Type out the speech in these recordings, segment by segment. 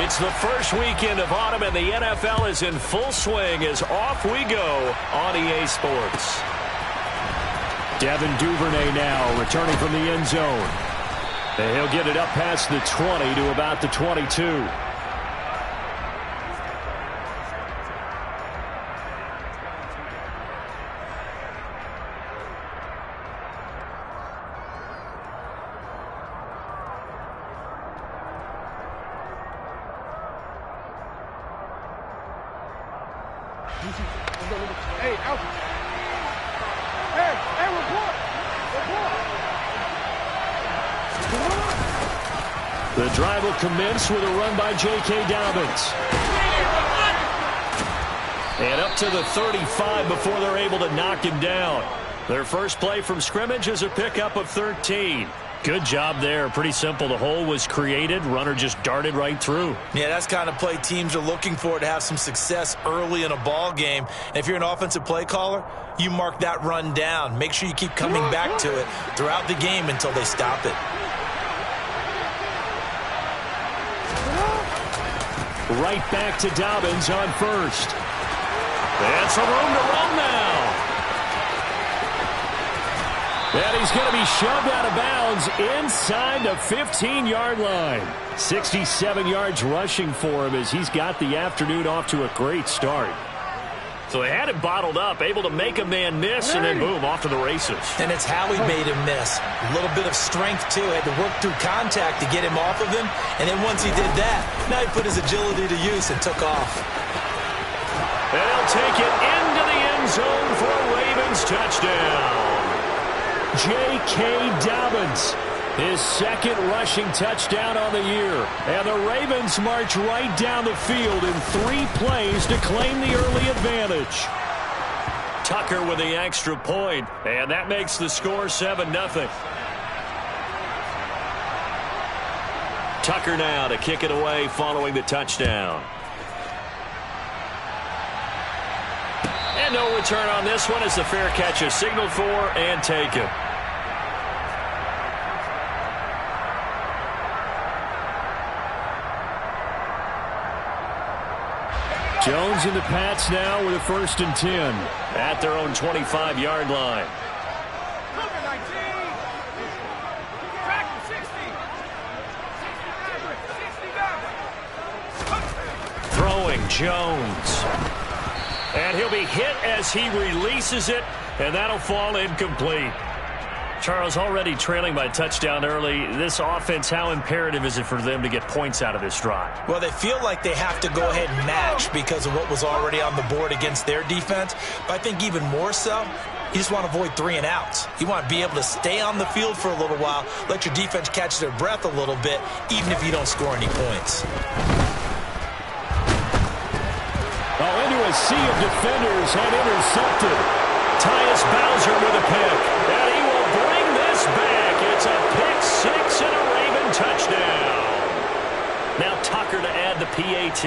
It's the first weekend of autumn, and the NFL is in full swing as off we go on EA Sports. Devin Duvernay now returning from the end zone. And he'll get it up past the 20 to about the 22. Hey, out. Hey, report. The drive will commence with a run by J.K. Dobbins. And up to the 35 before they're able to knock him down. Their first play from scrimmage is a pickup of 13. Good job there. Pretty simple. The hole was created. Runner just darted right through. Yeah, that's the kind of play teams are looking for to have some success early in a ball game. And if you're an offensive play caller, you mark that run down. Make sure you keep coming back to it throughout the game until they stop it. Right back to Dobbins on first. And some room to run now. And he's going to be shoved out of bounds inside the 15-yard line. 67 yards rushing for him as he's got the afternoon off to a great start. So they had him bottled up, able to make a man miss, and then boom, off to the races. And it's how he made him miss. A little bit of strength, too. Had to work through contact to get him off of him. And then once he did that, now he put his agility to use and took off. And he'll take it into the end zone for a Ravens touchdown. J.K. Dobbins, his second rushing touchdown on the year. And the Ravens march right down the field in 3 plays to claim the early advantage. Tucker with the extra point, and that makes the score 7-0. Tucker now to kick it away following the touchdown. And no return on this one as the fair catch is signaled for and taken. Jones and the Pats now with a 1st and 10 at their own 25-yard line. Throwing Jones. And he'll be hit as he releases it, and that'll fall incomplete. Charles, already trailing by touchdown early. This offense, how imperative is it for them to get points out of this drive? Well, they feel like they have to go ahead and match because of what was already on the board against their defense. But I think even more so, you just want to avoid 3 and outs. You want to be able to stay on the field for a little while, let your defense catch their breath a little bit, even if you don't score any points. Oh, into a sea of defenders and intercepted. Tyus Bowser with a pick. And he will bring this back. It's a pick 6 and a Raven touchdown. Now Tucker to add the PAT.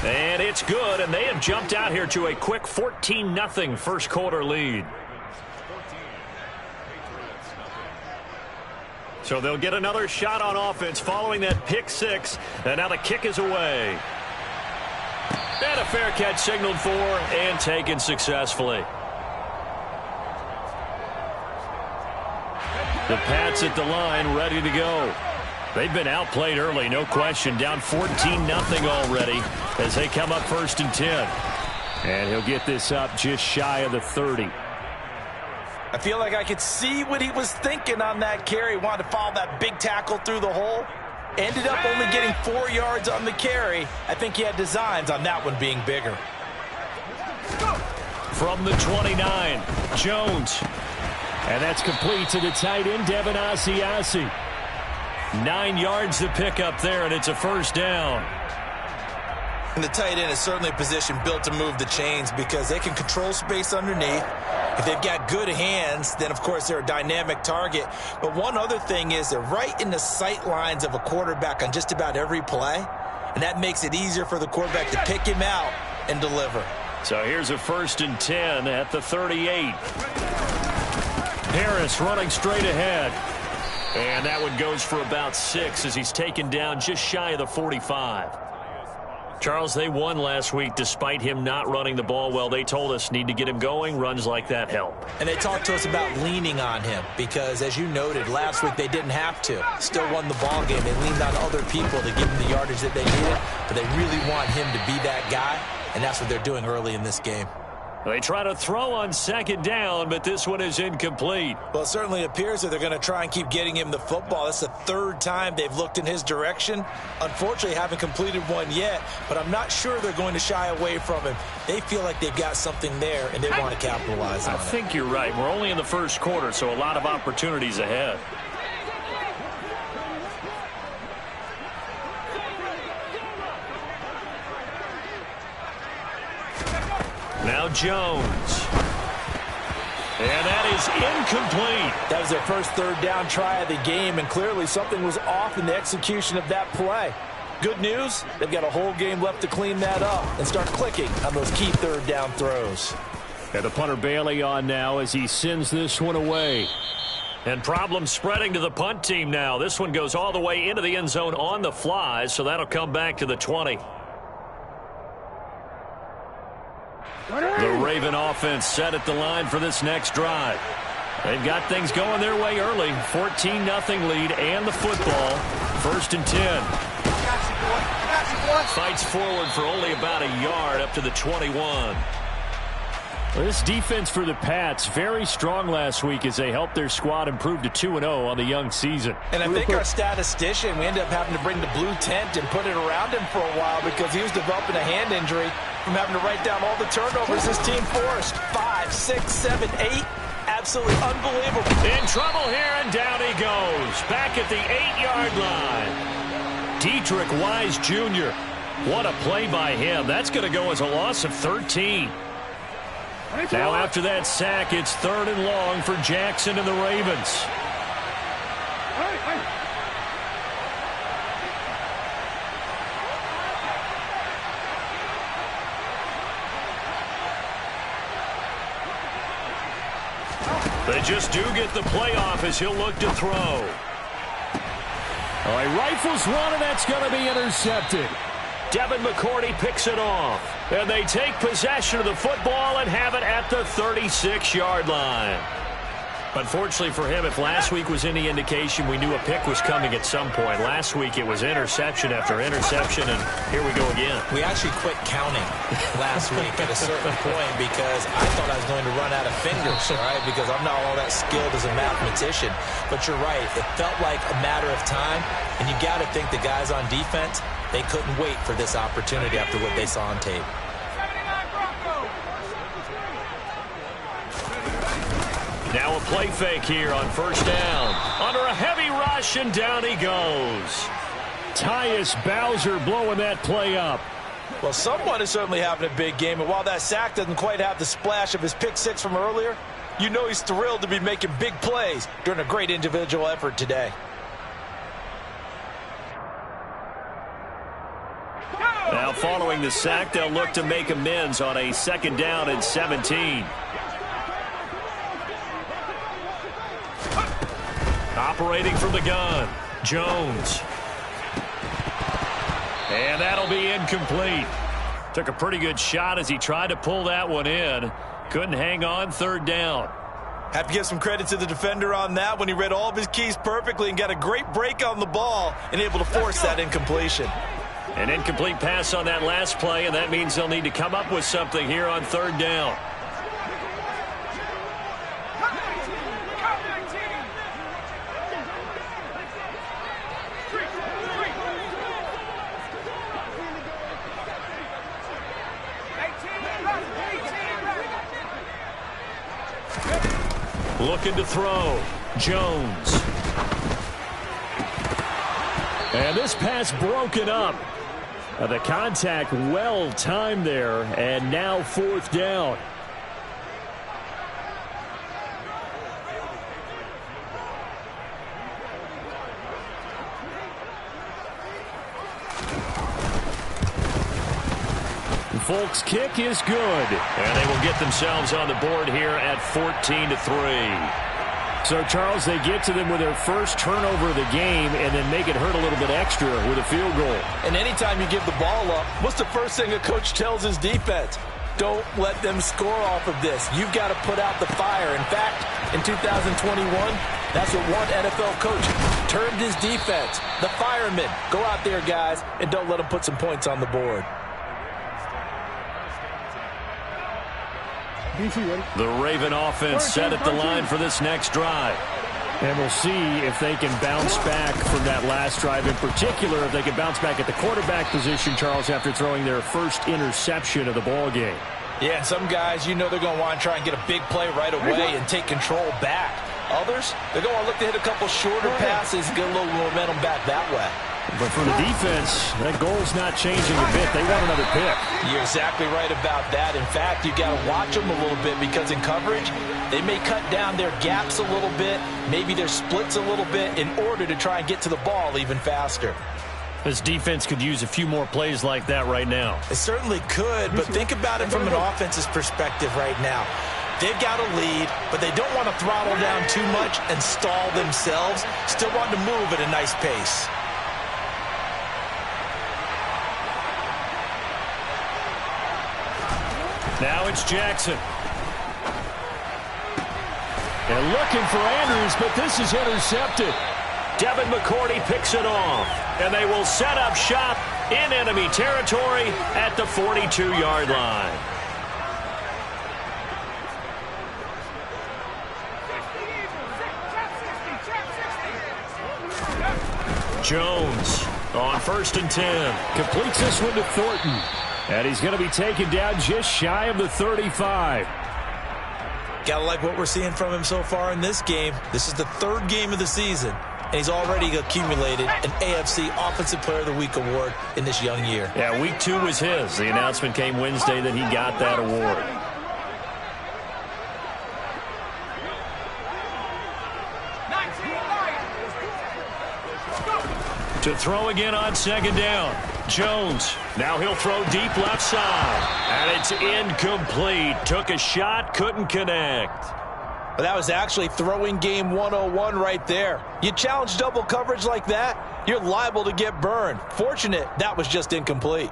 And it's good, and they have jumped out here to a quick 14-0 first quarter lead. So they'll get another shot on offense following that pick 6, and now the kick is away. And a fair catch signaled for and taken successfully. The Pats at the line ready to go. They've been outplayed early, no question. Down 14-0 already as they come up 1st and 10. And he'll get this up just shy of the 30. I feel like I could see what he was thinking on that carry. Wanted to follow that big tackle through the hole. Ended up only getting 4 yards on the carry. I think he had designs on that one being bigger. From the 29, Jones. And that's complete to the tight end, Devin Asiasi. 9 yards to pick up there, and it's a 1st down. And the tight end is certainly a position built to move the chains because they can control space underneath. If they've got good hands, then, of course, they're a dynamic target. But one other thing is they're right in the sight lines of a quarterback on just about every play, and that makes it easier for the quarterback to pick him out and deliver. So here's a 1st and 10 at the 38. Harris running straight ahead. And that one goes for about 6 as he's taken down just shy of the 45. Charles, they won last week despite him not running the ball well. They told us need to get him going. Runs like that help. And they talked to us about leaning on him because, as you noted, last week they didn't have to. Still won the ball game. They leaned on other people to give him the yardage that they needed, but they really want him to be that guy, and that's what they're doing early in this game. They try to throw on 2nd down, but this one is incomplete. Well, it certainly appears that they're going to try and keep getting him the football. That's the 3rd time they've looked in his direction. Unfortunately, haven't completed one yet, but I'm not sure they're going to shy away from him. They feel like they've got something there, and they want to capitalize on it. I think you're right. We're only in the first quarter, so a lot of opportunities ahead. Now Jones. And that is incomplete. That was their first 3rd down try of the game, and clearly something was off in the execution of that play. Good news, they've got a whole game left to clean that up and start clicking on those key 3rd down throws. And the punter Bailey on now as he sends this one away. And problems spreading to the punt team now. This one goes all the way into the end zone on the fly, so that'll come back to the 20. The Raven offense set at the line for this next drive. They've got things going their way early. 14-0 lead and the football. 1st and 10. Fights forward for only about a yard up to the 21. Well, this defense for the Pats, very strong last week as they helped their squad improve to 2-0 on the young season. And I think our statistician, we ended up having to bring the blue tent and put it around him for a while because he was developing a hand injury from having to write down all the turnovers his team forced. 5, 6, 7, 8. Absolutely unbelievable. In trouble here, and down he goes. Back at the 8-yard line. Dietrich Wise Jr. What a play by him. That's going to go as a loss of 13. Now after that sack, it's 3rd and long for Jackson and the Ravens. They just do get the playoff as he'll look to throw. All right, rifles one, and that's going to be intercepted. Devin McCourty picks it off. And they take possession of the football and have it at the 36-yard line. Unfortunately for him, if last week was any indication, we knew a pick was coming at some point. Last week it was interception after interception, and here we go again. We actually quit counting last week at a certain point because I thought I was going to run out of fingers, all right, because I'm not all that skilled as a mathematician. But you're right. It felt like a matter of time, and you got to think the guys on defense, they couldn't wait for this opportunity after what they saw on tape. Now a play fake here on 1st down. Under a heavy rush, and down he goes. Tyus Bowser blowing that play up. Well, someone is certainly having a big game, and while that sack doesn't quite have the splash of his pick 6 from earlier, you know he's thrilled to be making big plays during a great individual effort today. Now following the sack, they'll look to make amends on a 2nd down and 17. Operating from the gun, Jones. And that'll be incomplete. Took a pretty good shot as he tried to pull that one in. Couldn't hang on 3rd down. Have to give some credit to the defender on that when he read all of his keys perfectly and got a great break on the ball and able to force that incompletion. An incomplete pass on that last play, and that means they'll need to come up with something here on 3rd down. Looking to throw. Jones. And this pass broken up. The contact well timed there, and now 4th down. Folks' kick is good. And they will get themselves on the board here at 14-3. So, Charles, they get to them with their first turnover of the game and then make it hurt a little bit extra with a field goal. And anytime you give the ball up, what's the first thing a coach tells his defense? Don't let them score off of this. You've got to put out the fire. In fact, in 2021, that's what one NFL coach termed his defense. The firemen. Go out there, guys, and don't let them put some points on the board. The Raven offense set at the line for this next drive. And we'll see if they can bounce back from that last drive. In particular, if they can bounce back at the quarterback position, Charles, after throwing their first interception of the ball game. Yeah, some guys, you know they're going to want to try and get a big play right away and take control back. Others, they're going to look to hit a couple shorter passes and get a little momentum back that way. But for the defense, that goal's not changing a bit. They want another pick. You're exactly right about that. In fact, you've got to watch them a little bit because in coverage, they may cut down their gaps a little bit, maybe their splits a little bit in order to try and get to the ball even faster. This defense could use a few more plays like that right now. It certainly could, but think about it from an offense's perspective right now. They've got a lead, but they don't want to throttle down too much and stall themselves. Still want to move at a nice pace. Now it's Jackson. And looking for Andrews, but this is intercepted. Devin McCourty picks it off. And they will set up shop in enemy territory at the 42-yard line. Jones on 1st and 10. Completes this one to Thornton. And he's going to be taken down just shy of the 35. Gotta like what we're seeing from him so far in this game. This is the 3rd game of the season, and he's already accumulated an AFC Offensive Player of the Week award in this young year. Yeah, week 2 was his. The announcement came Wednesday that he got that award. To throw again on 2nd down. Jones. Now he'll throw deep left side. And it's incomplete. Took a shot, couldn't connect. But that was actually throwing game 101 right there. You challenge double coverage like that, you're liable to get burned. Fortunate that was just incomplete.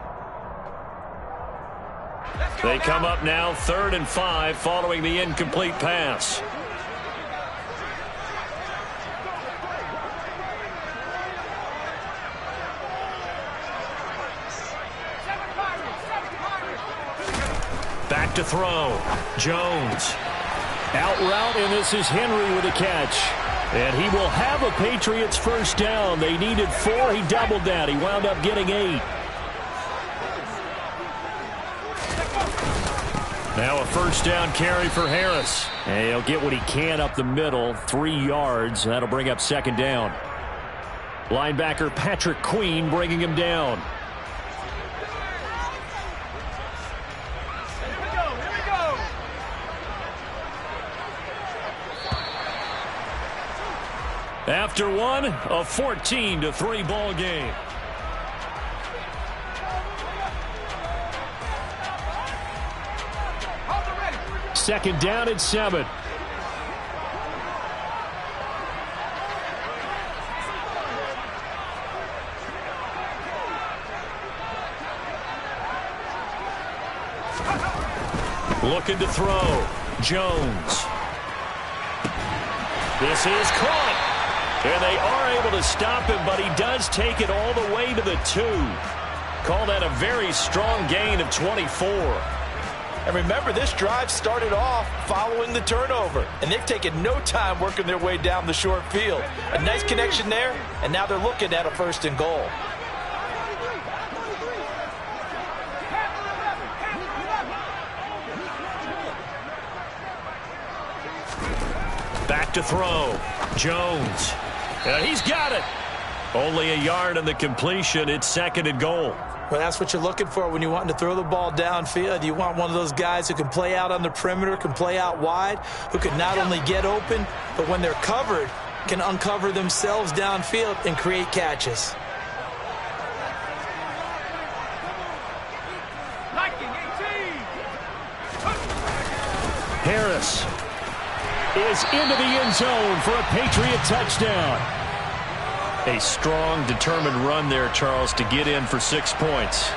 They come up now 3rd and 5 following the incomplete pass. Back to throw. Jones. Out route, and this is Henry with a catch. And he will have a Patriots first down. They needed 4. He doubled that. He wound up getting 8. Now a first down carry for Harris. And he'll get what he can up the middle. 3 yards. That'll bring up 2nd down. Linebacker Patrick Queen bringing him down. After one, a 14-3 ball game. Second down and 7. Looking to throw. Jones. This is caught. And they are able to stop him, but he does take it all the way to the 2. Call that a very strong gain of 24. And remember, this drive started off following the turnover, and they've taken no time working their way down the short field. A nice connection there, and now they're looking at a 1st and goal. Back to throw. Jones. And he's got it. Only a yard on the completion. It's 2nd and goal. Well, that's what you're looking for when you want to throw the ball downfield. You want one of those guys who can play out on the perimeter, can play out wide, who can not only get open, but when they're covered, can uncover themselves downfield and create catches. Harris. is into the end zone for a Patriot touchdown. A strong, determined run there, Charles, to get in for 6 points.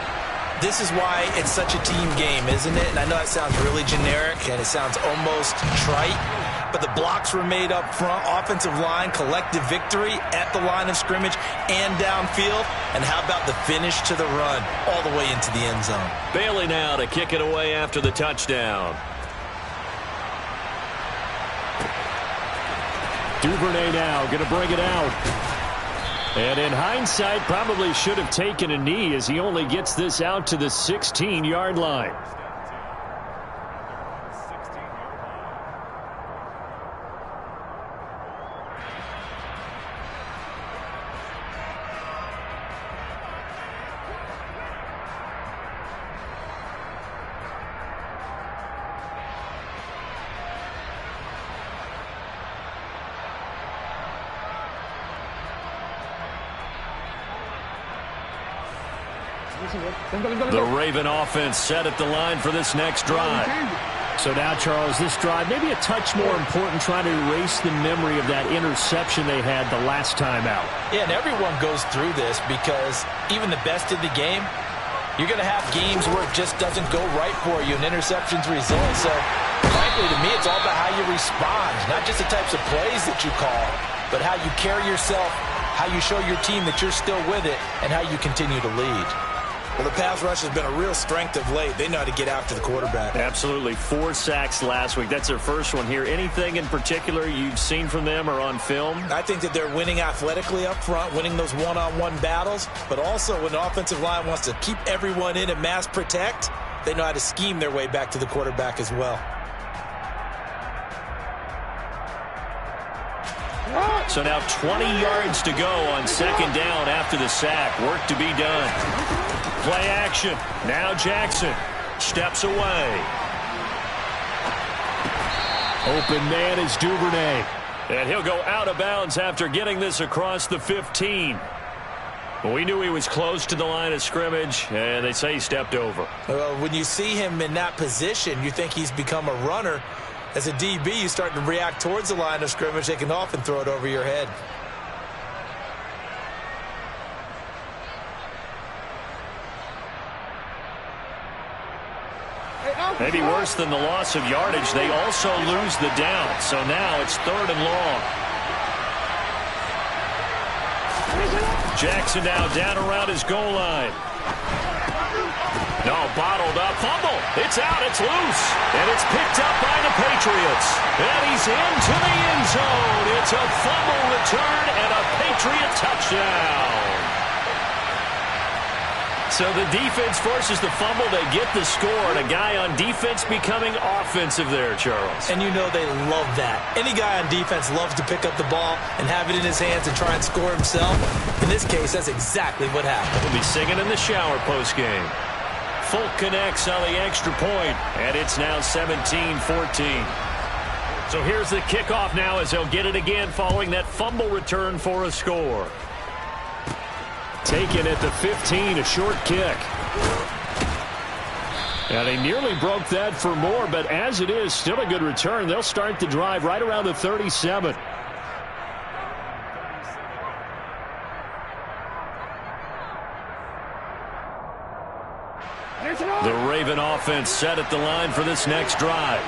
This is why it's such a team game, isn't it? And I know that sounds really generic and it sounds almost trite, but the blocks were made up front, offensive line, collective victory at the line of scrimmage and downfield. And how about the finish to the run all the way into the end zone? Bailey now to kick it away after the touchdown. Duvernay now going to bring it out. And in hindsight, probably should have taken a knee as he only gets this out to the 16-yard line. The Raven offense set at the line for this next drive. So now, Charles, this drive maybe a touch more important, trying to erase the memory of that interception they had the last time out. Yeah, and everyone goes through this because even the best in the game, you're going to have games where it just doesn't go right for you and interceptions result. So, frankly, to me, it's all about how you respond, not just the types of plays that you call, but how you carry yourself, how you show your team that you're still with it, and how you continue to lead. Well, the pass rush has been a real strength of late. They know how to get after the quarterback. Absolutely. 4 sacks last week. That's their first one here. Anything in particular you've seen from them or on film? I think that they're winning athletically up front, winning those one-on-one battles, but also when the offensive line wants to keep everyone in and mass protect, they know how to scheme their way back to the quarterback as well. So now 20 yards to go on second down after the sack. Work to be done. Play action. Now Jackson steps away. Open man is Duvernay. And he'll go out of bounds after getting this across the 15. We knew he was close to the line of scrimmage, and they say he stepped over. Well, when you see him in that position, you think he's become a runner. As a DB, you start to react towards the line of scrimmage. They can often throw it over your head. Maybe worse than the loss of yardage, they also lose the down. So now it's 3rd and long. Jackson now down around his goal line. No, bottled up. Fumble. It's out. It's loose. And it's picked up by the Patriots. And he's into the end zone. It's a fumble return and a Patriot touchdown. So the defense forces the fumble. They get the score. And a guy on defense becoming offensive there, Charles. And you know they love that. Any guy on defense loves to pick up the ball and have it in his hands and try and score himself. In this case, that's exactly what happened. He'll be singing in the shower postgame. Folk connects on the extra point, and it's now 17-14. So here's the kickoff now as they'll get it again following that fumble return for a score. Taken at the 15, a short kick. Now they nearly broke that for more, but as it is, still a good return. They'll start the drive right around the 37. The Raven offense set at the line for this next drive.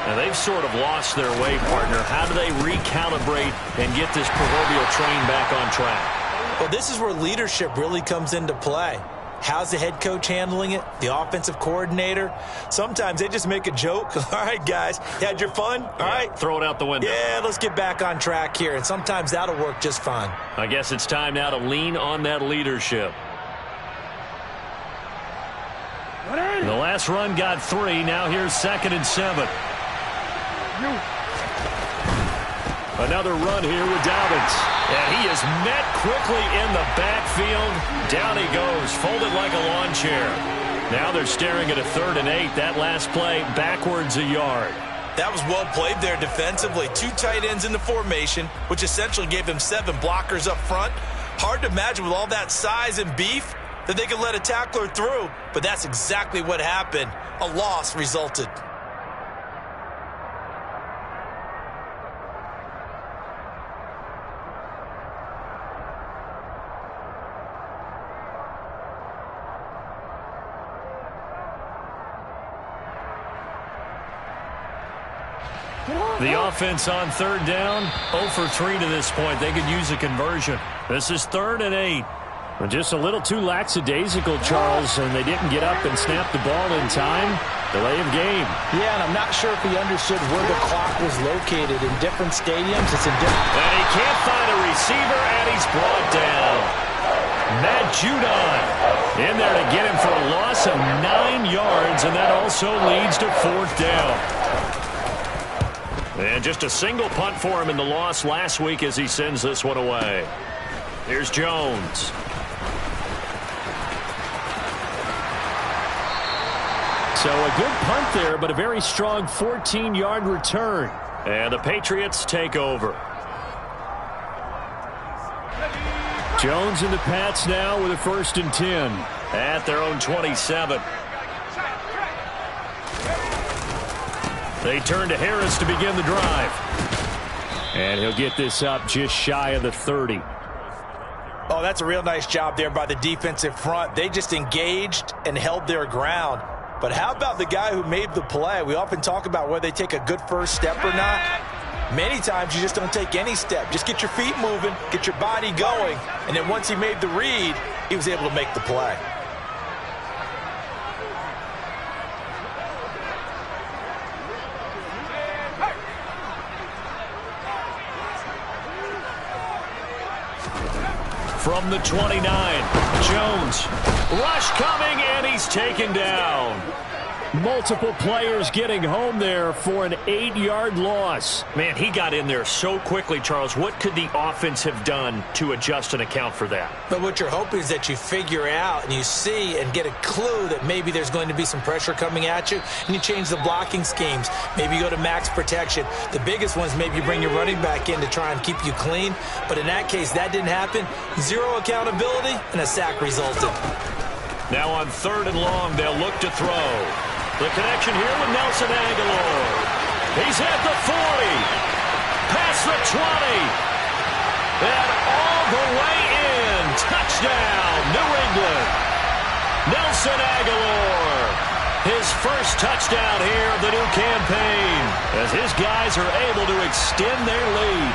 Now they've sort of lost their way, partner. How do they recalibrate and get this proverbial train back on track? Well, this is where leadership really comes into play. How's the head coach handling it? The offensive coordinator? Sometimes they just make a joke. All right, guys, you had your fun? All right. Throw it out the window. Yeah, let's get back on track here. And sometimes that'll work just fine. I guess it's time now to lean on that leadership. The last run got 3. Now here's 2nd and 7. Another run here with Dobbins. And he is met quickly in the backfield. Down he goes, folded like a lawn chair. Now they're staring at a 3rd and 8. That last play, backwards a yard. That was well played there defensively. 2 tight ends in the formation, which essentially gave them 7 blockers up front. Hard to imagine with all that size and beef that they could let a tackler through, but that's exactly what happened. A loss resulted. The offense on third down, 0 for 3 to this point. They could use a conversion. This is 3rd and 8. Just a little too lackadaisical, Charles, and they didn't get up and snap the ball in time. Delay of game. Yeah, and I'm not sure if he understood where the clock was located. In different stadiums, it's in different... And he can't find a receiver, and he's brought down. Matt Judon in there to get him for a loss of 9 yards, and that also leads to 4th down. And just a single punt for him in the loss last week as he sends this one away. Here's Jones. So a good punt there, but a very strong 14-yard return. And the Patriots take over. Jones and the Pats now with a 1st and 10. At their own 27. They turn to Harris to begin the drive. And he'll get this up just shy of the 30. Oh, that's a real nice job there by the defensive front. They just engaged and held their ground. But how about the guy who made the play? We often talk about whether they take a good first step or not. Many times you just don't take any step. Just get your feet moving, get your body going, and then once he made the read, he was able to make the play. From the 29, Jones. Rush coming, and he's taken down. Multiple players getting home there for an 8-yard loss. Man, he got in there so quickly, Charles. What could the offense have done to adjust and account for that? But what you're hoping is that you figure out and you see and get a clue that maybe there's going to be some pressure coming at you, and you change the blocking schemes. Maybe you go to max protection. The biggest one is maybe you bring your running back in to try and keep you clean. But in that case, that didn't happen. 0 accountability, and a sack resulted. Now on 3rd and long, they'll look to throw. The connection here with Nelson Agholor. He's at the 40. Past the 20. And all the way in. Touchdown, New England. Nelson Agholor. His first touchdown here of the new campaign. As his guys are able to extend their lead.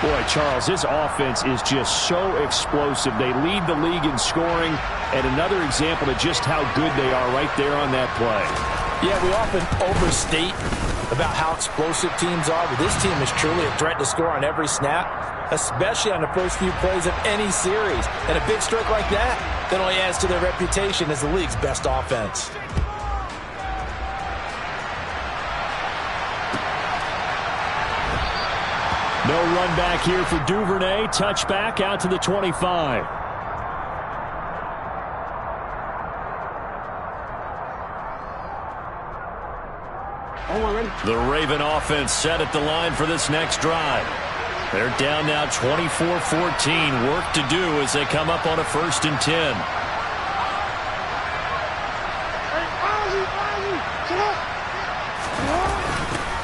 Boy, Charles, this offense is just so explosive. They lead the league in scoring, and another example of just how good they are right there on that play. Yeah, we often overstate about how explosive teams are, but this team is truly a threat to score on every snap, especially on the first few plays of any series. And a big stroke like that only adds to their reputation as the league's best offense. No run back here for Duvernay. Touchback out to the 25. The Raven offense set at the line for this next drive. They're down now 24-14. Work to do as they come up on a 1st and 10.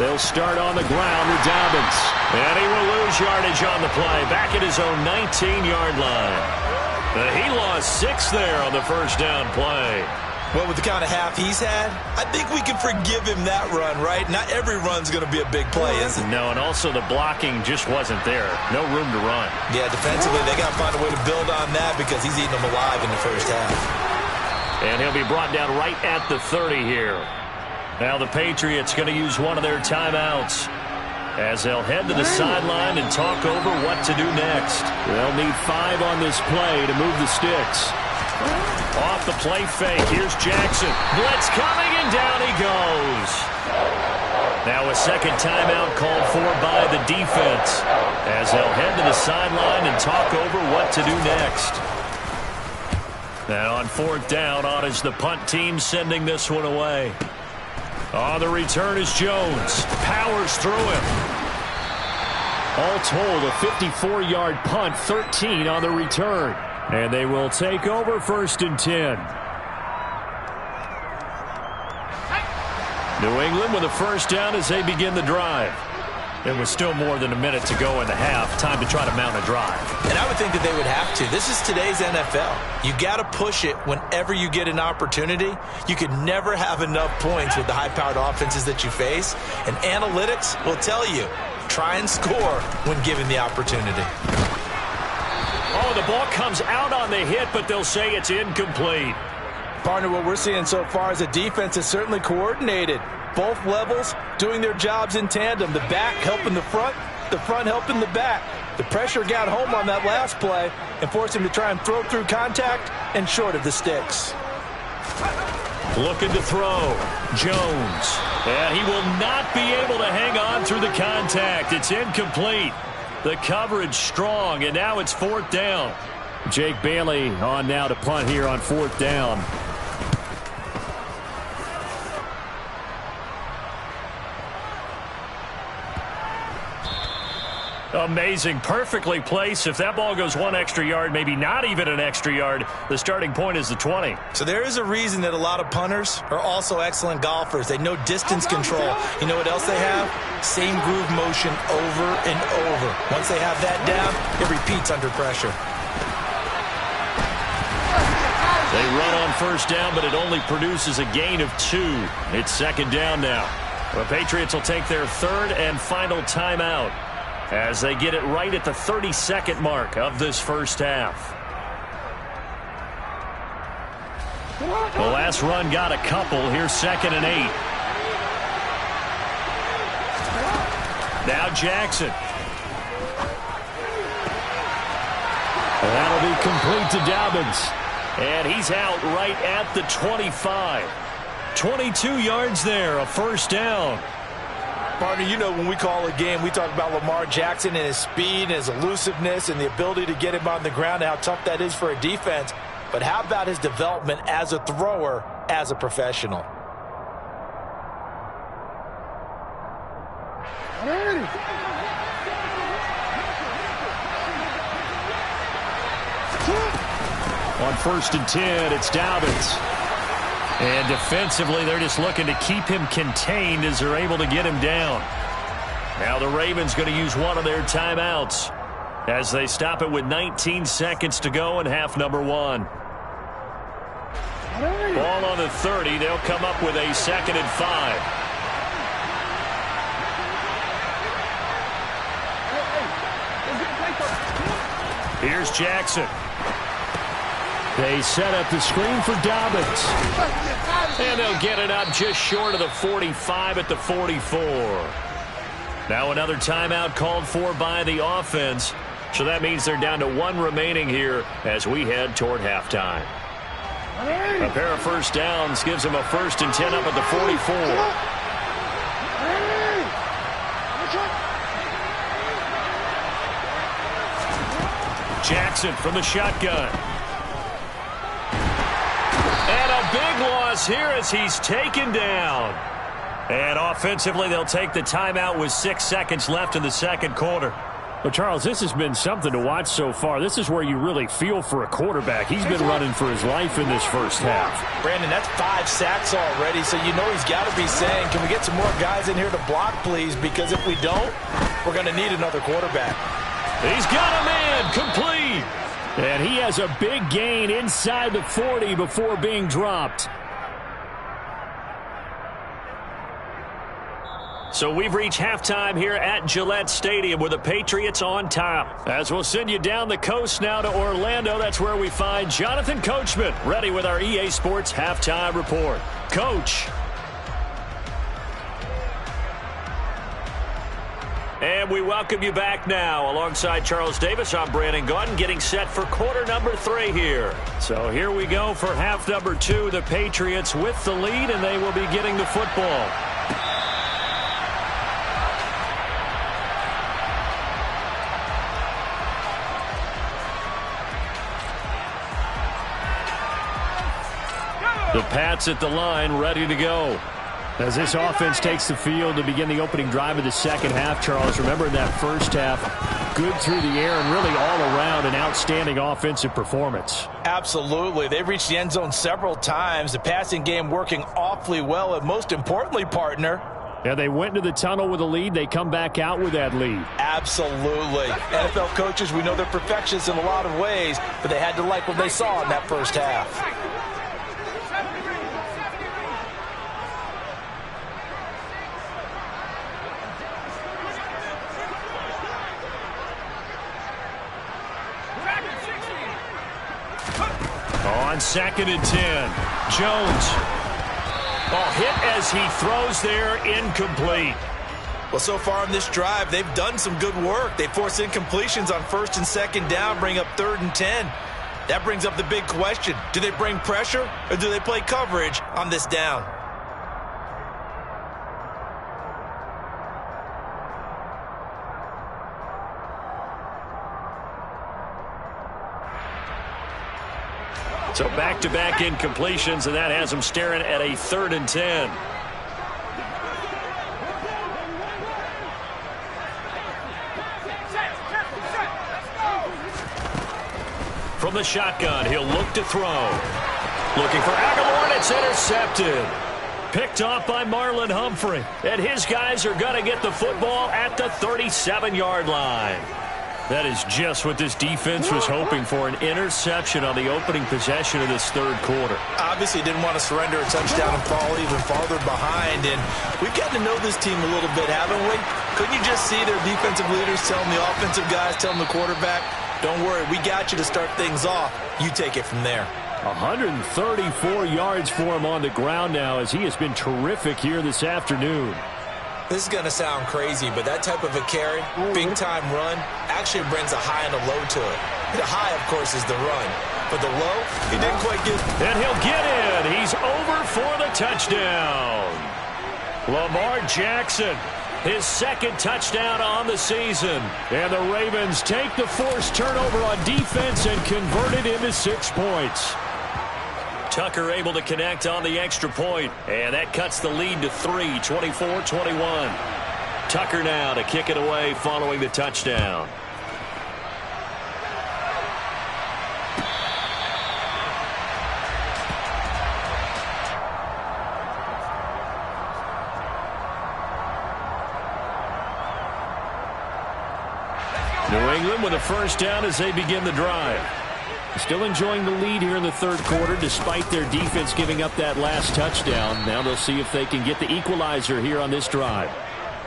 They'll start on the ground with Dobbins. And he will lose yardage on the play. Back at his own 19-yard line. He lost 6 there on the 1st down play. Well, with the kind of half he's had, I think we can forgive him that run, right? Not every run's going to be a big play, is it? No, and also the blocking just wasn't there. No room to run. Yeah, defensively, they got to find a way to build on that because he's eating them alive in the first half. And he'll be brought down right at the 30 here. Now the Patriots going to use one of their timeouts as they'll head to the sideline and talk over what to do next. They'll need 5 on this play to move the sticks. Off the play fake. Here's Jackson. Blitz coming, and down he goes. Now a second timeout called for by the defense as they'll head to the sideline and talk over what to do next. Now on 4th down, on is the punt team sending this one away. On the return is Jones. Powers through him. All told, a 54-yard punt, 13 on the return. And they will take over 1st and 10. New England with a 1st down as they begin the drive. There was still more than a minute to go in the half. Time to try to mount a drive. And I would think that they would have to. This is today's NFL. You got to push it whenever you get an opportunity. You could never have enough points with the high-powered offenses that you face. And analytics will tell you, try and score when given the opportunity. Oh, the ball comes out on the hit, but they'll say it's incomplete. Partner, what we're seeing so far is the defense is certainly coordinated. Both levels doing their jobs in tandem. The back helping the front helping the back. The pressure got home on that last play and forced him to try and throw through contact and short of the sticks. Looking to throw. Jones. And he will not be able to hang on through the contact. It's incomplete. The coverage strong, and now it's 4th down. Jake Bailey on now to punt here on 4th down. Amazing. Perfectly placed. If that ball goes 1 extra yard, maybe not even an extra yard, the starting point is the 20. So there is a reason that a lot of punters are also excellent golfers. They know distance control. You know what else they have? Same groove motion over and over. Once they have that down, it repeats under pressure. They run on 1st down, but it only produces a gain of 2. It's 2nd down now. The Patriots will take their 3rd and final timeout as they get it right at the 32nd mark of this first half. The last run got a couple. Here's 2nd and 8. Now Jackson. That'll be complete to Dobbins. And he's out right at the 25. 22 yards there, a 1st down. Partner, you know when we call a game, we talk about Lamar Jackson and his speed and his elusiveness and the ability to get him on the ground and how tough that is for a defense. But how about his development as a thrower, as a professional? On 1st and 10, it's Dobbins. And defensively, they're just looking to keep him contained as they're able to get him down. Now the Ravens going to use one of their timeouts as they stop it with 19 seconds to go in half number 1. Ball on the 30. They'll come up with a 2nd and 5. Here's Jackson. They set up the screen for Dobbins. And they'll get it up just short of the 45 at the 44. Now another timeout called for by the offense. So that means they're down to 1 remaining here as we head toward halftime. A pair of 1st downs gives them a 1st and 10 up at the 44. Jackson from the shotgun. And a big loss here as he's taken down. And offensively, they'll take the timeout with 6 seconds left in the 2nd quarter. But, Charles, this has been something to watch so far. This is where you really feel for a quarterback. He's been running for his life in this first half. Brandon, that's 5 sacks already, so you know he's got to be saying, can we get some more guys in here to block, please? Because if we don't, we're going to need another quarterback. He's got a man complete. And he has a big gain inside the 40 before being dropped. So we've reached halftime here at Gillette Stadium with the Patriots on top. As we'll send you down the coast now to Orlando, that's where we find Jonathan Coachman ready with our EA Sports Halftime Report. Coach. And we welcome you back now. Alongside Charles Davis, I'm Brandon Gaudin, getting set for quarter number 3 here. So here we go for half number 2. The Patriots with the lead, and they will be getting the football. The Pats at the line, ready to go. As this offense takes the field to begin the opening drive of the second half, Charles, remember in that first half, good through the air and really all around an outstanding offensive performance. Absolutely. They've reached the end zone several times. The passing game working awfully well, and most importantly, partner, And they went into the tunnel with a lead. They come back out with that lead. Absolutely. NFL coaches, we know they're perfectionists in a lot of ways, but they had to like what they saw in that first half. On 2nd and 10, Jones. Oh, hit as he throws there, incomplete. Well, so far in this drive, they've done some good work. They force incompletions on 1st and 2nd down, bring up 3rd and 10. That brings up the big question. Do they bring pressure or do they play coverage on this down? So back-to-back incompletions, and that has them staring at a 3rd and 10. From the shotgun, he'll look to throw. Looking for Aguilar, and it's intercepted. Picked off by Marlon Humphrey. And his guys are going to get the football at the 37-yard line. That is just what this defense was hoping for, an interception on the opening possession of this third quarter. Obviously didn't want to surrender a touchdown and fall even farther behind. And we've gotten to know this team a little bit, haven't we? Couldn't you just see their defensive leaders telling the offensive guys, telling the quarterback, don't worry, we got you to start things off. You take it from there. 134 yards for him on the ground now as he has been terrific here this afternoon. This is going to sound crazy, but that type of a carry, big-time run, actually brings a high and a low to it. The high, of course, is the run. But the low, he didn't quite get. And he'll get in. He's over for the touchdown. Lamar Jackson, his 2nd touchdown on the season. And the Ravens take the forced turnover on defense and convert it into 6 points. Tucker able to connect on the extra point, and that cuts the lead to 3, 24-21. Tucker now to kick it away following the touchdown. New England with a first down as they begin the drive. Still enjoying the lead here in the third quarter despite their defense giving up that last touchdown. Now they'll see if they can get the equalizer here on this drive.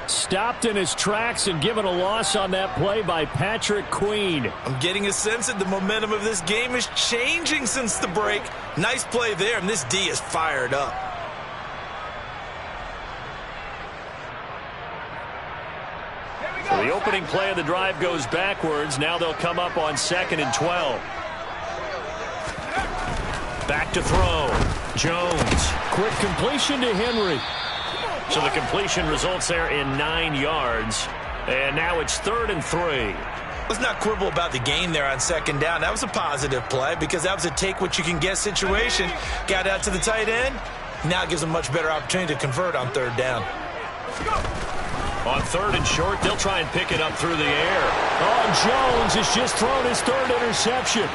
Stopped in his tracks and given a loss on that play by Patrick Queen. I'm getting a sense that the momentum of this game is changing since the break. Nice play there, and this D is fired up. So the opening play of the drive goes backwards. Now they'll come up on 2nd and 12. Back to throw. Jones. Quick completion to Henry. So the completion results there in 9 yards. And now it's 3rd and 3. Let's not quibble about the gain there on 2nd down. That was a positive play because that was a take-what-you-can-get situation. Got out to the tight end. Now gives them a much better opportunity to convert on 3rd down. On 3rd and short, they'll try and pick it up through the air. Oh, Jones has just thrown his 3rd interception.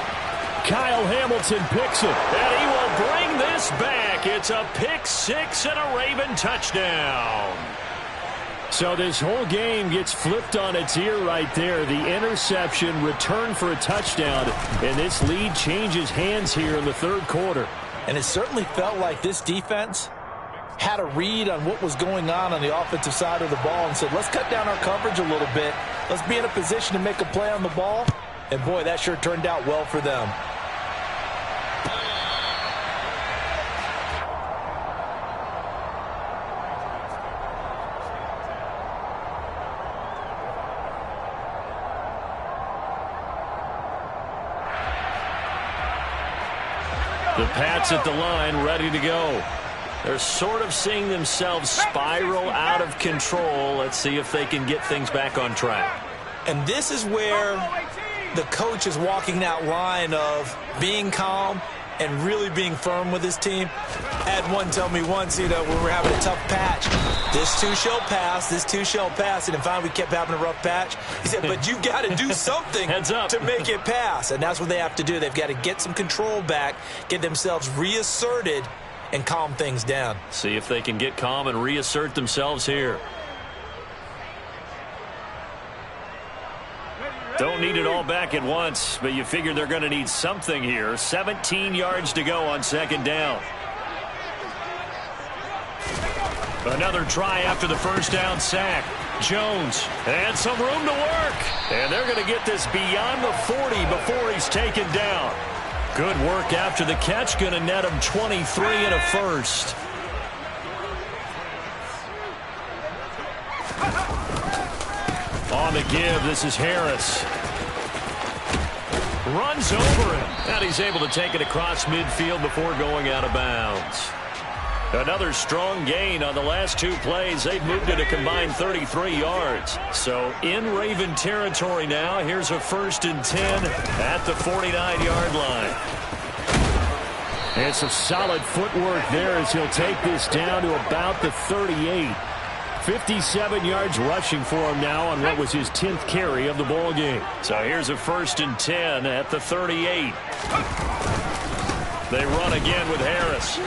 Kyle Hamilton picks it. And he will bring this back. It's a pick 6 and a Raven touchdown. So this whole game gets flipped on its ear right there. The interception, return for a touchdown, and this lead changes hands here in the third quarter. And it certainly felt like this defense had a read on what was going on the offensive side of the ball and said, let's cut down our coverage a little bit. Let's be in a position to make a play on the ball. And, boy, that sure turned out well for them. The Pats at the line, ready to go. They're sort of seeing themselves spiral out of control. Let's see if they can get things back on track. And this is where the coach is walking that line of being calm and really being firm with his team. I had one tell me once, when we're having a tough patch, this too shall pass, this too shall pass. And then finally we kept having a rough patch. He said, but you've got to do something to make it pass. And that's what they have to do. They've got to get some control back, get themselves reasserted, and calm things down. See if they can get calm and reassert themselves here. Don't need it all back at once, but you figure they're going to need something here. 17 yards to go on second down. Another try after the first down sack. Jones, and some room to work. And they're going to get this beyond the 40 before he's taken down. Good work after the catch. Going to net him 23 and a first. On the give, this is Harris. Runs over him. And he's able to take it across midfield before going out of bounds. Another strong gain on the last two plays. They've moved it a combined 33 yards. So in Raven territory now. Here's a 1st and 10 at the 49-yard line. And some solid footwork there as he'll take this down to about the 38. 57 yards rushing for him now on what was his 10th carry of the ball game. So here's a 1st and 10 at the 38. They run again with Harris.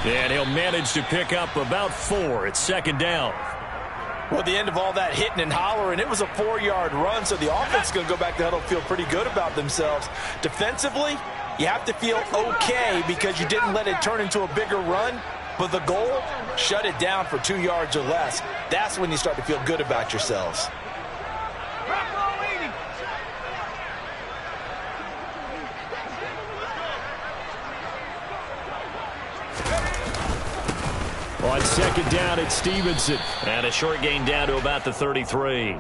And he'll manage to pick up about 4 at second down. Well, at the end of all that hitting and hollering, it was a 4-yard run, so the offense is going to go back to the huddle, feel pretty good about themselves. Defensively, you have to feel okay because you didn't let it turn into a bigger run. But the goal, shut it down for 2 yards or less. That's when you start to feel good about yourselves. On second down, it's Stevenson. And a short gain down to about the 33.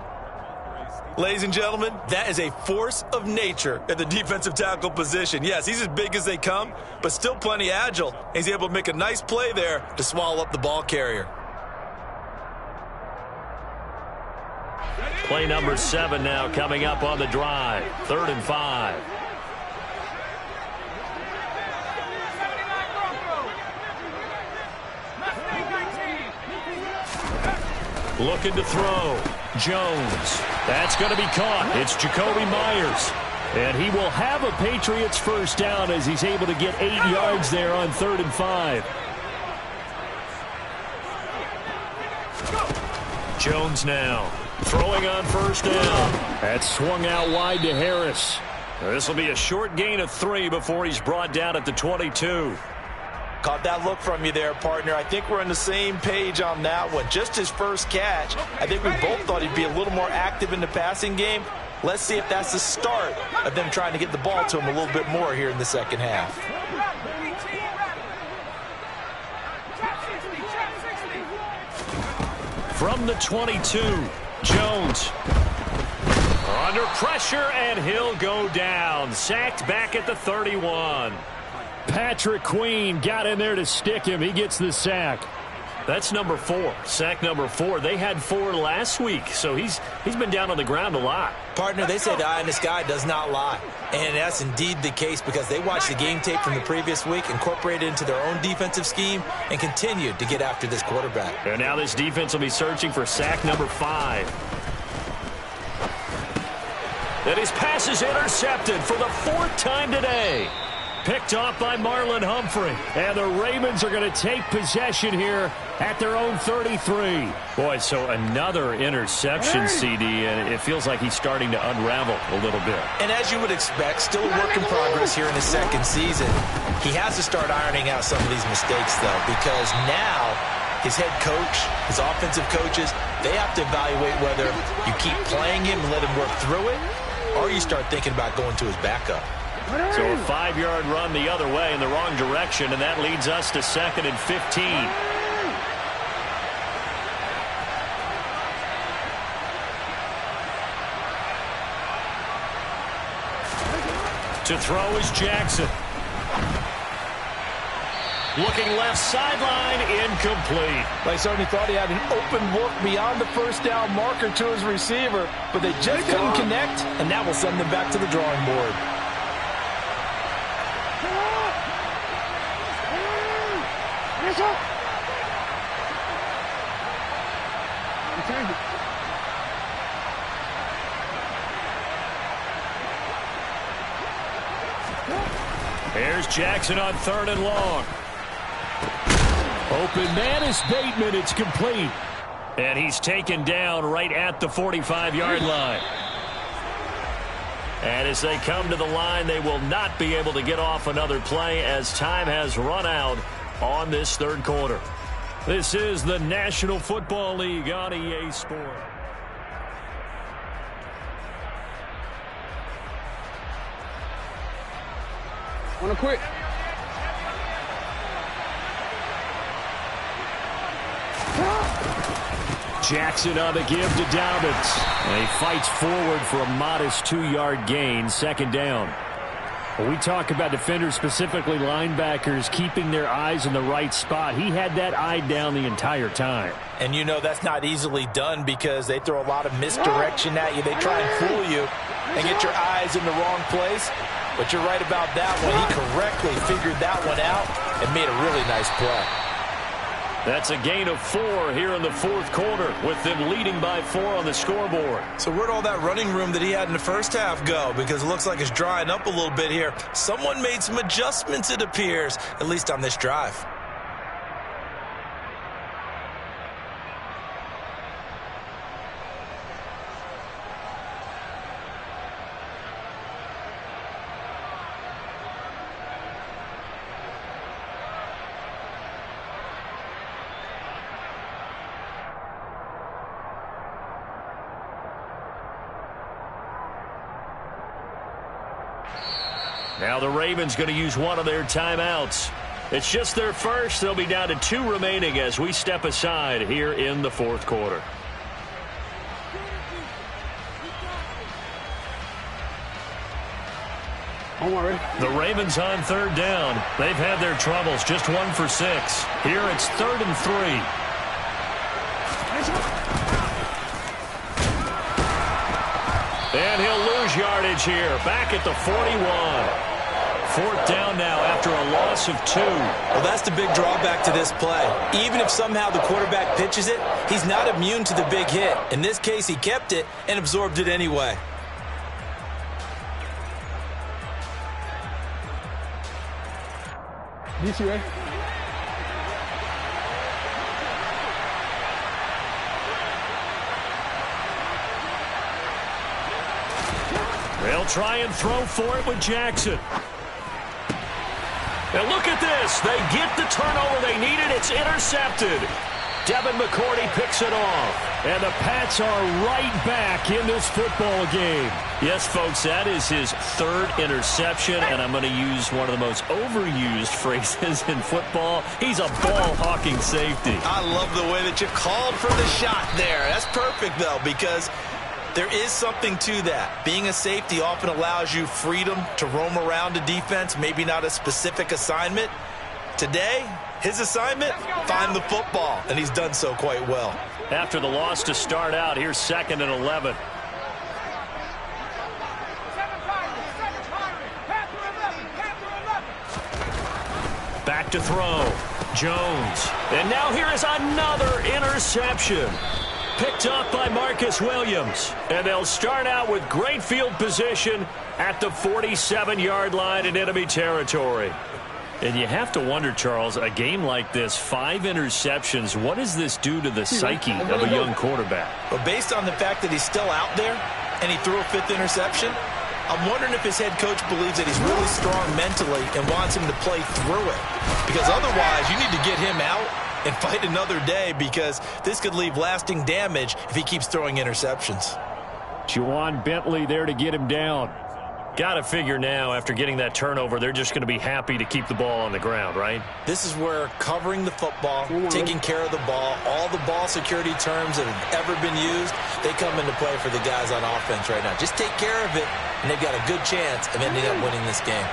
Ladies and gentlemen, that is a force of nature at the defensive tackle position. Yes, he's as big as they come, but still plenty agile. He's able to make a nice play there to swallow up the ball carrier. Play number 7 now coming up on the drive. 3rd and 5. Looking to throw. Jones. That's going to be caught. It's Jacoby Myers. And he will have a Patriots first down as he's able to get 8 yards there on 3rd and 5. Jones now throwing on first down. That's swung out wide to Harris. This will be a short gain of 3 before he's brought down at the 22. Caught that look from you there, partner. I think we're on the same page on that one. Just his first catch. I think we both thought he'd be a little more active in the passing game. Let's see if that's the start of them trying to get the ball to him a little bit more here in the second half. From the 22, Jones. Under pressure, and he'll go down. Sacked back at the 31. Patrick Queen got in there to stick him. He gets the sack. That's number 4. Sack number 4. They had 4 last week, so he's been down on the ground a lot. Partner, they say the eye in the sky does not lie. And that's indeed the case because they watched the game tape from the previous week, incorporated it into their own defensive scheme, and continued to get after this quarterback. And now this defense will be searching for sack number 5. And his pass is intercepted for the 4th time today. Picked off by Marlon Humphrey. And the Ravens are going to take possession here at their own 33. Boy, so another interception, CD, and it feels like he's starting to unravel a little bit. And as you would expect, still a work in progress here in his second season. He has to start ironing out some of these mistakes, though, because now his head coach, his offensive coaches, they have to evaluate whether you keep playing him and let him work through it, or you start thinking about going to his backup. So a 5-yard run the other way in the wrong direction, and that leads us to 2nd and 15. To throw is Jackson. Looking left sideline, incomplete. They certainly thought he had an open look beyond the first down marker to his receiver, but they just couldn't connect, and that will send them back to the drawing board. Here's Jackson on 3rd and long. Open man is Bateman. It's complete. And he's taken down right at the 45-yard line. And as they come to the line, they will not be able to get off another play as time has run out on this third quarter. This is the National Football League on EA Sports. Wanna quit? Jackson on the give to Dobbins. And he fights forward for a modest 2-yard gain, second down. When we talk about defenders, specifically linebackers, keeping their eyes in the right spot, he had that eye down the entire time. And you know that's not easily done because they throw a lot of misdirection at you. They try and fool you and get your eyes in the wrong place. But you're right about that one. He correctly figured that one out and made a really nice play. That's a gain of 4 here in the fourth quarter with them leading by 4 on the scoreboard. So where'd all that running room that he had in the first half go? Because it looks like it's drying up a little bit here. Someone made some adjustments, it appears, at least on this drive. Now the Ravens going to use one of their timeouts. It's just their first. They'll be down to 2 remaining as we step aside here in the fourth quarter. The Ravens on third down. They've had their troubles. Just 1 for 6. Here it's 3rd and 3. And he'll lose yardage here. Back at the 41. 4th down now after a loss of 2. Well, that's the big drawback to this play. Even if somehow the quarterback pitches it, he's not immune to the big hit. In this case, he kept it and absorbed it anyway. DC, right? They'll try and throw for it with Jackson. And look at this. They get the turnover they needed. It's intercepted. Devin McCourty picks it off. And the Pats are right back in this football game. Yes, folks, that is his 3rd interception, and I'm going to use one of the most overused phrases in football. He's a ball-hawking safety. I love the way that you called for the shot there. That's perfect, though, because there is something to that. Being a safety often allows you freedom to roam around a defense, maybe not a specific assignment. Today, his assignment, find the football, and he's done so quite well. After the loss to start out, here's 2nd and 11. Back to throw. Jones. And now here is another interception. Picked up by Marcus Williams. And they'll start out with great field position at the 47-yard line in enemy territory. And you have to wonder, Charles, a game like this, 5 interceptions, what does this do to the psyche of a young quarterback? But based on the fact that he's still out there and he threw a 5th interception, I'm wondering if his head coach believes that he's really strong mentally and wants him to play through it. Because otherwise, you need to get him out and fight another day, because this could leave lasting damage if he keeps throwing interceptions. Juwan Bentley there to get him down. Got to figure now, after getting that turnover, they're just going to be happy to keep the ball on the ground, right? This is where covering the football, taking care of the ball, all the ball security terms that have ever been used, they come into play for the guys on offense right now. Just take care of it, and they've got a good chance of ending up winning this game.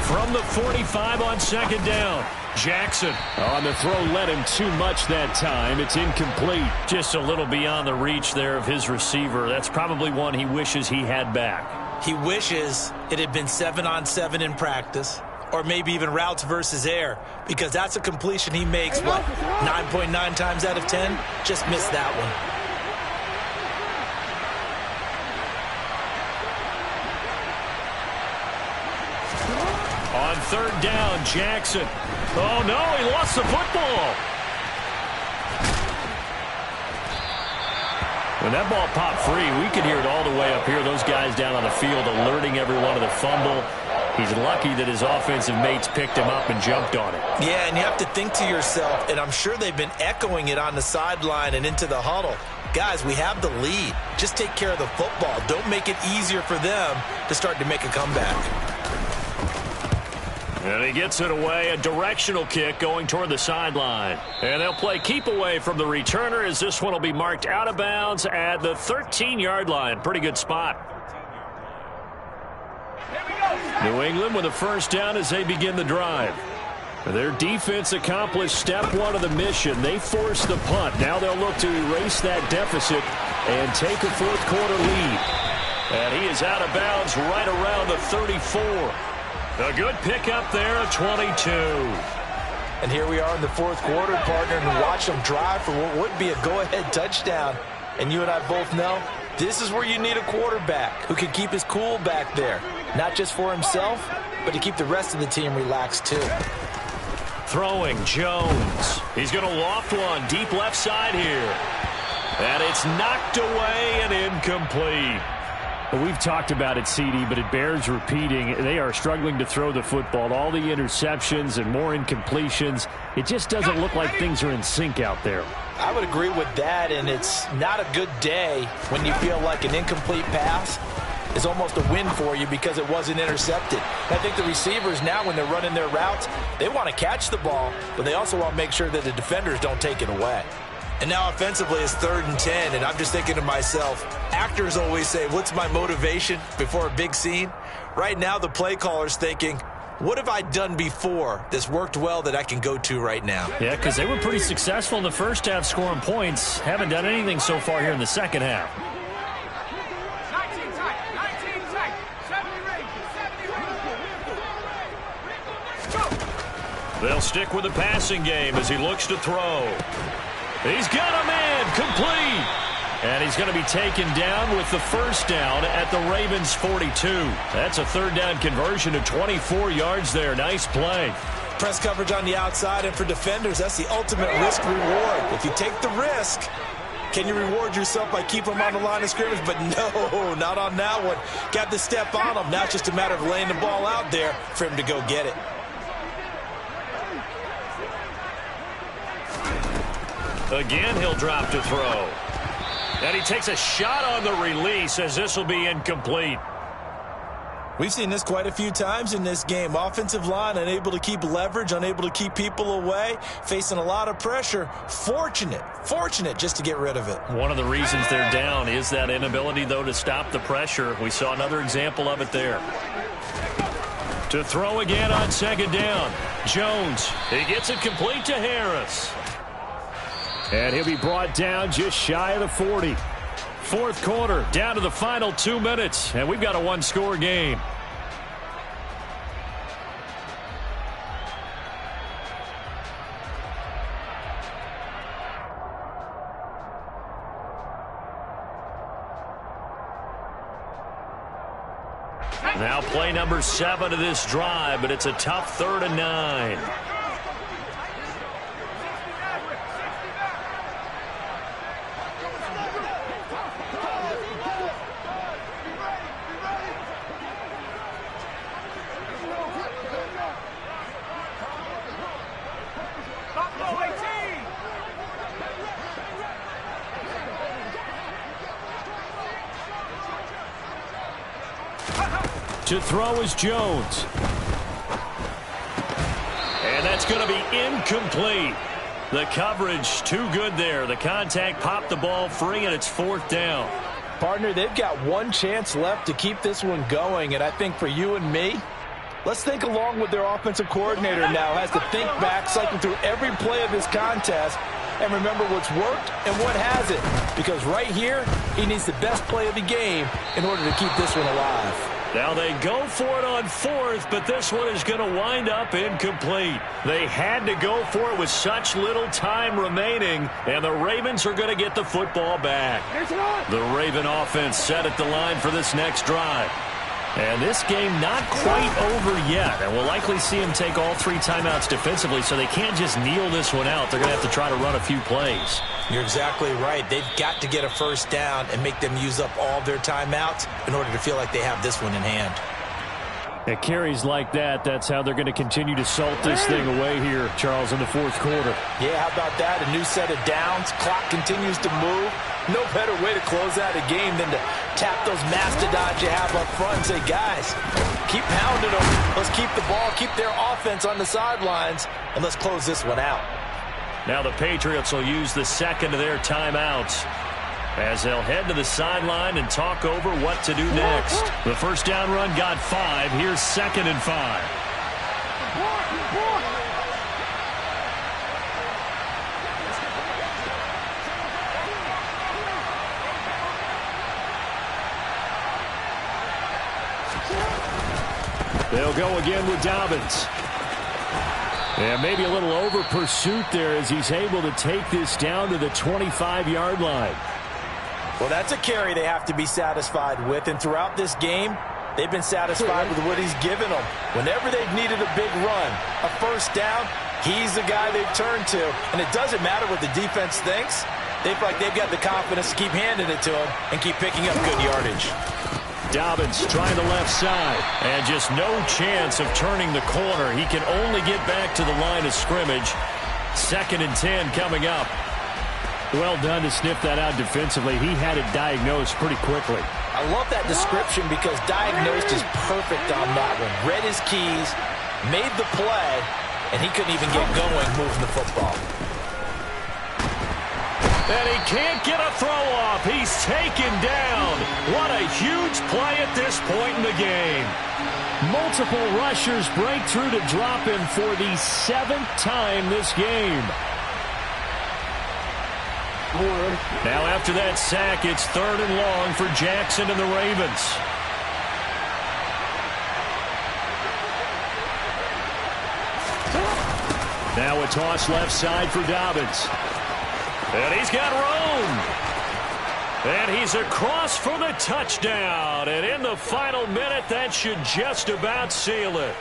From the 45 on 2nd down. Jackson. On the throw, led him too much that time. It's incomplete. Just a little beyond the reach there of his receiver. That's probably one he wishes he had back. He wishes it had been 7-on-7 in practice, or maybe even routes versus air, because that's a completion he makes, what, 9.9 times out of 10? Just missed that one. On third down, Jackson. Oh, no, he lost the football. When that ball popped free, we could hear it all the way up here. Those guys down on the field alerting everyone of the fumble. He's lucky that his offensive mates picked him up and jumped on it. Yeah, and you have to think to yourself, and I'm sure they've been echoing it on the sideline and into the huddle. Guys, we have the lead. Just take care of the football. Don't make it easier for them to start to make a comeback. And he gets it away, a directional kick going toward the sideline. And they'll play keep away from the returner as this one will be marked out of bounds at the 13-yard line. Pretty good spot. New England with a first down as they begin the drive. Their defense accomplished step one of the mission. They forced the punt. Now they'll look to erase that deficit and take a fourth-quarter lead. And he is out of bounds right around the 34. A good pickup there at 22. And here we are in the fourth quarter, partner, and watch them drive for what would be a go-ahead touchdown. And you and I both know this is where you need a quarterback who can keep his cool back there. Not just for himself, but to keep the rest of the team relaxed too. Throwing, Jones. He's going to loft one deep left side here. And it's knocked away and incomplete. Well, we've talked about it, CD, but it bears repeating. They are struggling to throw the football. All the interceptions and more incompletions. It just doesn't look like things are in sync out there. I would agree with that, and it's not a good day when you feel like an incomplete pass is almost a win for you because it wasn't intercepted. I think the receivers now, when they're running their routes, they want to catch the ball, but they also want to make sure that the defenders don't take it away. And now offensively it's 3rd and 10, and I'm just thinking to myself, actors always say, what's my motivation before a big scene? Right now the play caller's thinking, what have I done before that's worked well that I can go to right now? Yeah, because they were pretty successful in the first half scoring points. Haven't done anything so far here in the second half. They'll stick with the passing game as he looks to throw. He's got a man complete. And he's going to be taken down with the first down at the Ravens 42. That's a 3rd down conversion to 24 yards there. Nice play. Press coverage on the outside, and for defenders, that's the ultimate risk-reward. If you take the risk, can you reward yourself by keeping them on the line of scrimmage? But no, not on that one. Got to step on them. Now it's just a matter of laying the ball out there for him to go get it. Again, he'll drop to throw. And he takes a shot on the release as this will be incomplete. We've seen this quite a few times in this game. Offensive line unable to keep leverage, unable to keep people away, facing a lot of pressure. Fortunate just to get rid of it. One of the reasons they're down is that inability, though, to stop the pressure. We saw another example of it there. To throw again on 2nd down. Jones, he gets it complete to Harris. And he'll be brought down just shy of the 40. Fourth quarter, down to the final 2 minutes, and we've got a one-score game. Now play number 7 of this drive, but it's a tough 3rd and 9. To throw is Jones. And that's going to be incomplete. The coverage too good there. The contact popped the ball free, and it's 4th down. Partner, they've got one chance left to keep this one going, and I think for you and me, let's think along with their offensive coordinator now has to think back, cycle through every play of this contest, and remember what's worked and what hasn't. Because right here, he needs the best play of the game in order to keep this one alive. Now they go for it on fourth, but this one is going to wind up incomplete. They had to go for it with such little time remaining, and the Ravens are going to get the football back. The Raven offense set at the line for this next drive. And this game not quite over yet, and we'll likely see him take all 3 timeouts defensively, so they can't just kneel this one out. They're going to have to try to run a few plays. You're exactly right. They've got to get a first down and make them use up all their timeouts in order to feel like they have this one in hand. At carries like that, that's how they're going to continue to salt this thing away here, Charles, in the fourth quarter. Yeah, how about that? A new set of downs. Clock continues to move. No better way to close out a game than to tap those mastodons you have up front and say, guys, keep pounding them. Let's keep the ball, keep their offense on the sidelines, and let's close this one out. Now the Patriots will use the second of their timeouts as they'll head to the sideline and talk over what to do next. The first down run got 5. Here's 2nd and 5. They'll go again with Dobbins. And maybe a little over pursuit there as he's able to take this down to the 25-yard line. Well, that's a carry they have to be satisfied with. And throughout this game, they've been satisfied with what he's given them. Whenever they've needed a big run, a first down, he's the guy they've turned to. And it doesn't matter what the defense thinks. They feel like they've got the confidence to keep handing it to him and keep picking up good yardage. Dobbins trying the left side, and just no chance of turning the corner. He can only get back to the line of scrimmage. 2nd and 10 coming up. Well done to sniff that out defensively. He had it diagnosed pretty quickly. I love that description because diagnosed is perfect on that one. Read his keys, made the play, and he couldn't even get going moving the football. And he can't get a throw off. He's taken down. What a huge play at this point in the game. Multiple rushers break through to drop him for the 7th time this game. Now after that sack, it's 3rd and long for Jackson and the Ravens. Now a toss left side for Dobbins. And he's got room. And he's across for the touchdown. And in the final minute, that should just about seal it.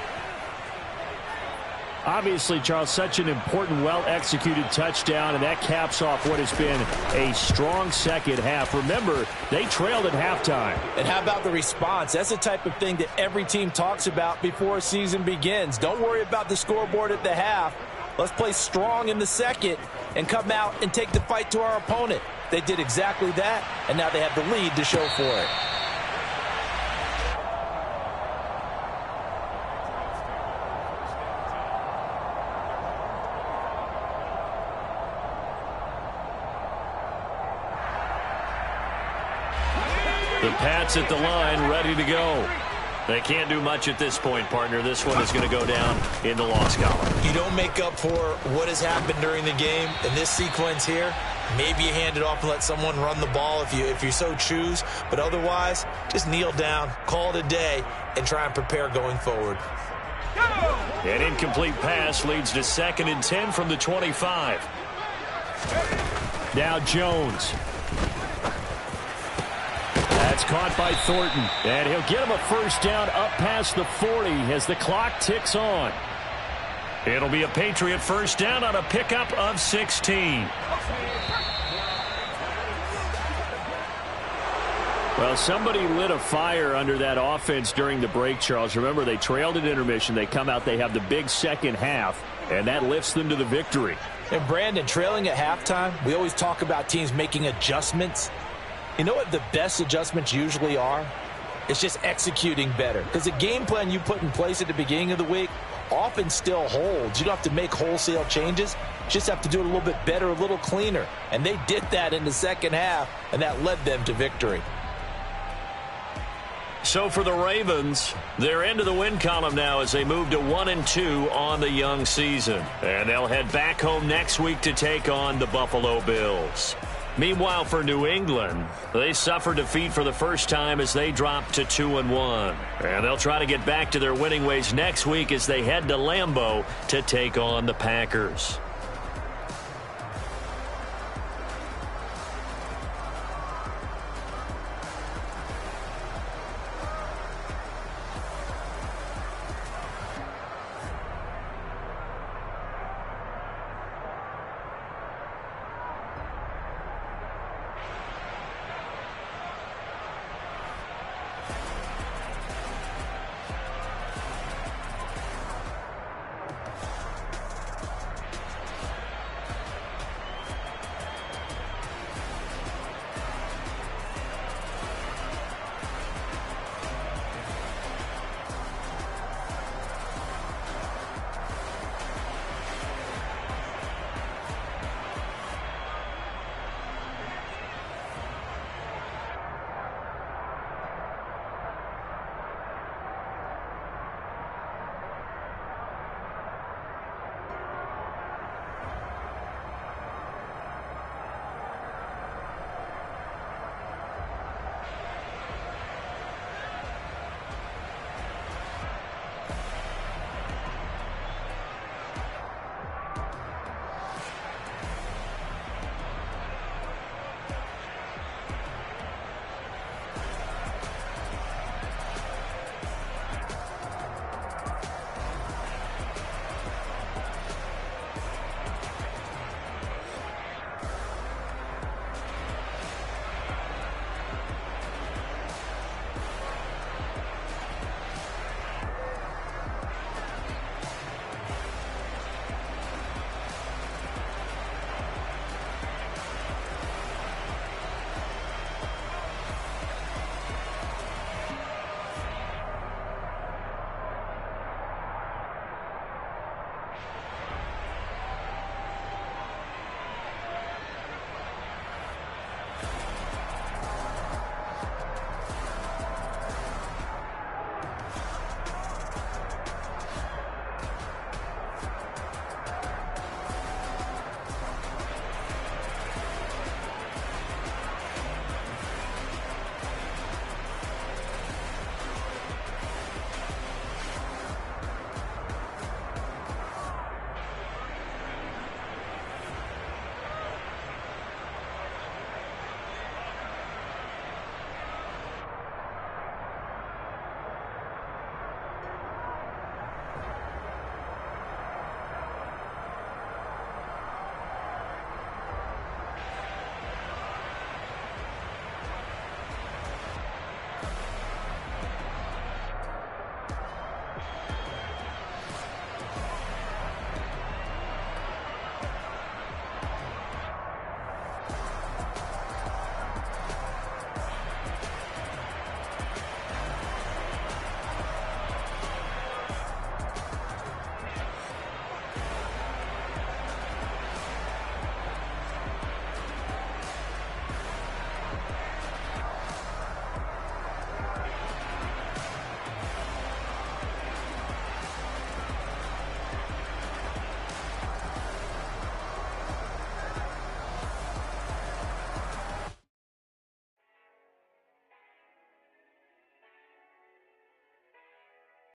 Obviously, Charles, such an important, well-executed touchdown, and that caps off what has been a strong second half. Remember, they trailed at halftime. And how about the response? That's the type of thing that every team talks about before a season begins. Don't worry about the scoreboard at the half. Let's play strong in the second and come out and take the fight to our opponent. They did exactly that, and now they have the lead to show for it. The Pats at the line, ready to go. They can't do much at this point, partner. This one is going to go down in the loss column. You don't make up for what has happened during the game in this sequence here. Maybe you hand it off and let someone run the ball if you so choose. But otherwise, just kneel down, call it a day, and try and prepare going forward. An incomplete pass leads to 2nd and 10 from the 25. Now Jones. That's caught by Thornton. And he'll get him a first down up past the 40 as the clock ticks on. It'll be a Patriot first down on a pickup of 16. Well, somebody lit a fire under that offense during the break, Charles. Remember, they trailed at intermission. They come out, they have the big second half, and that lifts them to the victory. And Brandon, trailing at halftime, we always talk about teams making adjustments. You know what the best adjustments usually are? It's just executing better. Because the game plan you put in place at the beginning of the week often still holds. You don't have to make wholesale changes. You just have to do it a little bit better, a little cleaner. And they did that in the second half, and that led them to victory. So for the Ravens, they're into the win column now as they move to 1-2 on the young season. And they'll head back home next week to take on the Buffalo Bills. Meanwhile, for New England, they suffered defeat for the first time as they dropped to 2-1. And they'll try to get back to their winning ways next week as they head to Lambeau to take on the Packers.